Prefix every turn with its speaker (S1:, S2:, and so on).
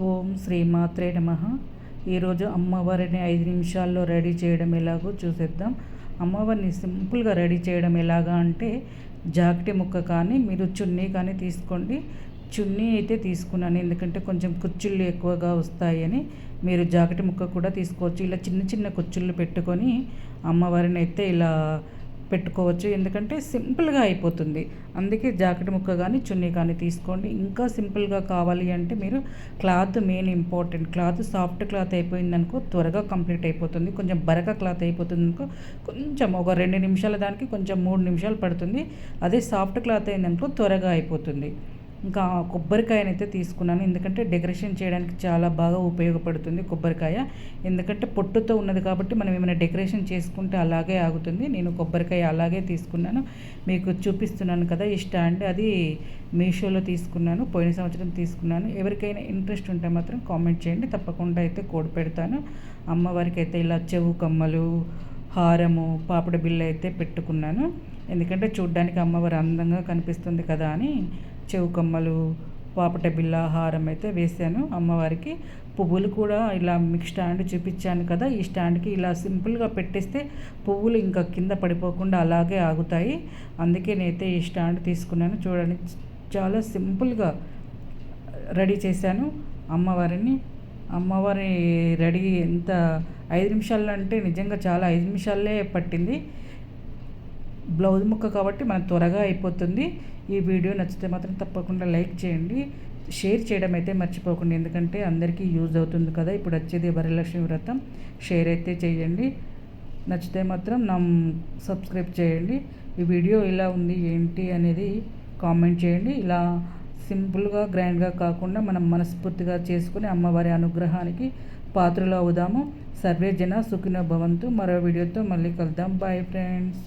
S1: ఓం శ్రీమాత్రే నమః. ఈరోజు అమ్మవారిని 5 నిమిషాల్లో రెడీ చేయడం ఎలాగో చూసేద్దాం. అమ్మవారిని సింపుల్గా రెడీ చేయడం ఎలాగా అంటే, జాకెట్ ముక్క కానీ మీరు చున్నీ కానీ తీసుకోండి. చున్నీ అయితే తీసుకున్నాను, ఎందుకంటే కొంచెం కుచ్చుళ్ళు ఎక్కువగా వస్తాయని. మీరు జాకెట్ ముక్క కూడా తీసుకోవచ్చు. ఇలా చిన్న చిన్న కుచ్చుళ్ళు పెట్టుకొని అమ్మవారిని అయితే ఇలా పెట్టుకోవచ్చు, ఎందుకంటే సింపుల్గా అయిపోతుంది. అందుకే జాకెట్ ముక్క కానీ చున్నీ కానీ తీసుకోండి. ఇంకా సింపుల్గా కావాలి అంటే మీరు cloth main important. Cloth soft cloth అయిపోయిందనుకో త్వరగా కంప్లీట్ అయిపోతుంది. కొంచెం బరక క్లాత్ అయిపోతుంది అనుకో కొంచెం ఒక 2 నిమిషాల దానికి కొంచెం 3 నిమిషాలు పడుతుంది. అదే సాఫ్ట్ క్లాత్ అయిందనుకో త్వరగా అయిపోతుంది. ఇంకా కొబ్బరికాయనైతే తీసుకున్నాను, ఎందుకంటే డెకరేషన్ చేయడానికి చాలా బాగా ఉపయోగపడుతుంది కొబ్బరికాయ. ఎందుకంటే పొట్టుతో ఉన్నది కాబట్టి మనం ఏమైనా డెకరేషన్ చేసుకుంటే అలాగే ఆగుతుంది. నేను కొబ్బరికాయ అలాగే తీసుకున్నాను, మీకు చూపిస్తున్నాను కదా. ఈ స్టాండ్ అది మీషోలో తీసుకున్నాను, పోయిన సంవత్సరం తీసుకున్నాను. ఎవరికైనా ఇంట్రెస్ట్ ఉంటే మాత్రం కామెంట్ చేయండి, తప్పకుండా అయితే కోడ్ పెడతాను. అమ్మవారికి అయితే ఇలా చెవు కమ్మలు, హారము, పాపడ బిళ్ళ అయితే పెట్టుకున్నాను. ఎందుకంటే చూడ్డానికి అమ్మవారు అందంగా కనిపిస్తుంది కదా అని చెవు కమ్మలు, పాపట బిళ్ళ, హారం అయితే వేసాను అమ్మవారికి. పువ్వులు కూడా ఇలా మీకు స్టాండ్ చూపించాను కదా, ఈ స్టాండ్కి ఇలా సింపుల్గా పెట్టేస్తే పువ్వులు ఇంకా కింద పడిపోకుండా అలాగే ఆగుతాయి. అందుకే నేనైతే ఈ స్టాండ్ తీసుకున్నాను. చూడండి, చాలా సింపుల్గా రెడీ చేశాను అమ్మవారిని. అమ్మవారి రెడీ ఎంత 5 నిమిషాలు అంటే నిజంగా చాలా 5 నిమిషాలే పట్టింది. బ్లౌజ్ ముక్క కాబట్టి మనకు త్వరగా అయిపోతుంది. ఈ వీడియో నచ్చితే మాత్రం తప్పకుండా లైక్ చేయండి, షేర్ చేయడం అయితే మర్చిపోకండి, ఎందుకంటే అందరికీ యూజ్ అవుతుంది కదా. ఇప్పుడు వచ్చేది వరలక్ష్మి వ్రతం. షేర్ అయితే చేయండి, నచ్చితే మాత్రం సబ్స్క్రైబ్ చేయండి. ఈ వీడియో ఇలా ఉంది ఏంటి అనేది కామెంట్ చేయండి. ఇలా సింపుల్గా గ్రాండ్గా కాకుండా మనం మనస్ఫూర్తిగా చేసుకుని అమ్మవారి అనుగ్రహానికి పాత్రలు అవుదాము. సర్వే జన సుఖినో భవంతు. మరో వీడియోతో మళ్ళీ కలుద్దాం. Bye friends.